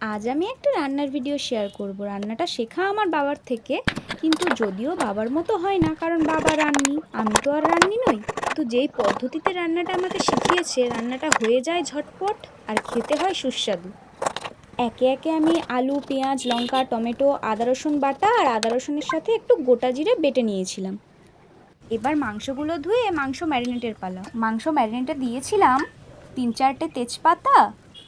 আজ আমি একটা রান্নার ভিডিও শেয়ার করব। রান্নাটা শেখা আমার বাবার থেকে, কিন্তু যদিও বাবার মতো হয় না, কারণ বাবা রান্নি, আমি তো আর রান্নি নই। তো যেই পদ্ধতিতে রান্নাটা আমাকে শিখিয়েছে, রান্নাটা হয়ে যায় ঝটপট আর খেতে হয় সুস্বাদু। একে একে আমি আলু, পেঁয়াজ, লঙ্কা, টমেটো, আদা রসুন বাটা আর আদা রসুনের সাথে একটু গোটা জিরে বেটে নিয়েছিলাম। এবার মাংসগুলো ধুয়ে মাংস ম্যারিনেটের পালা। মাংস ম্যারিনেটে দিয়েছিলাম 3-4টে তেজপাতা,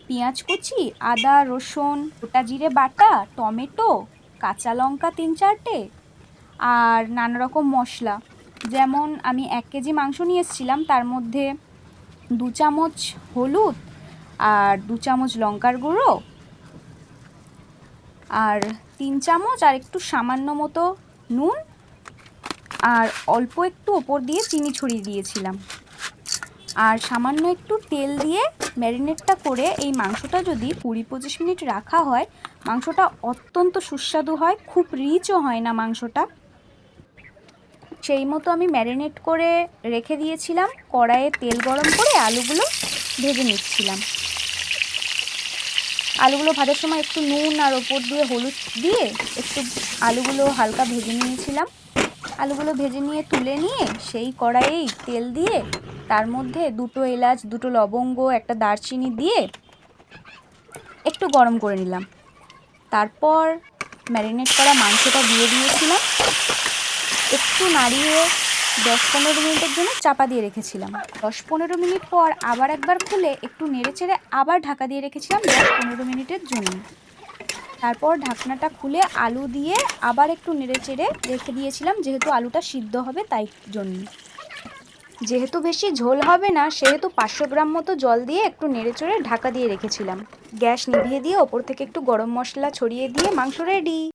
পেঁয়াজ কুচি, আদা রসুন, গোটা জিরে বাটা, টমেটো, কাঁচা লঙ্কা 3-4টে আর নানা রকম মশলা। যেমন আমি 1 কেজি মাংস নিয়ে এসেছিলাম, তার মধ্যে 2 চামচ হলুদ আর 2 চামচ লঙ্কার গুঁড়ো আর 3 চামচ আর একটু সামান্য মতো নুন আর অল্প একটু ওপর দিয়ে চিনি ছড়িয়ে দিয়েছিলাম। আর সামান্য একটু তেল দিয়ে ম্যারিনেটটা করে এই মাংসটা যদি 20-25 মিনিট রাখা হয়, মাংসটা অত্যন্ত সুস্বাদু হয়, খুব রিচও হয় না মাংসটা। সেই মতো আমি ম্যারিনেট করে রেখে দিয়েছিলাম। কড়াইয়ে তেল গরম করে আলুগুলো ভেজে নিচ্ছিলাম। আলুগুলো ভাজার সময় একটু নুন আর ওপর দিয়ে হলুদ দিয়ে একটু আলুগুলো হালকা ভেজে নিয়েছিলাম। আলুগুলো ভেজে নিয়ে তুলে নিয়ে সেই কড়াইয়েই তেল দিয়ে তার মধ্যে 2টো এলাচ, 2টো লবঙ্গ, একটা দারচিনি দিয়ে একটু গরম করে নিলাম। তারপর ম্যারিনেট করা মাংসটা দিয়ে দিয়েছিলাম, একটু নাড়িয়ে 10-15 মিনিটের জন্য চাপা দিয়ে রেখেছিলাম। 10-15 মিনিট পর আবার একবার খুলে একটু নেড়েচেড়ে আবার ঢাকা দিয়ে রেখেছিলাম 10-15 মিনিটের জন্য। তারপর ঢাকনাটা খুলে আলু দিয়ে আবার একটু নেড়েচেড়ে রেখে দিয়েছিলাম, যেহেতু আলুটা সিদ্ধ হবে তাই জন্য। যেহেতু বেশি ঝোল হবে না, সেহেতু 500 গ্রাম মতো জল দিয়ে একটু নেড়েচেড়ে ঢাকা দিয়ে রেখেছিলাম। গ্যাস নিভিয়ে দিয়ে ওপর থেকে একটু গরম মশলা ছড়িয়ে দিয়ে মাংস রেডি।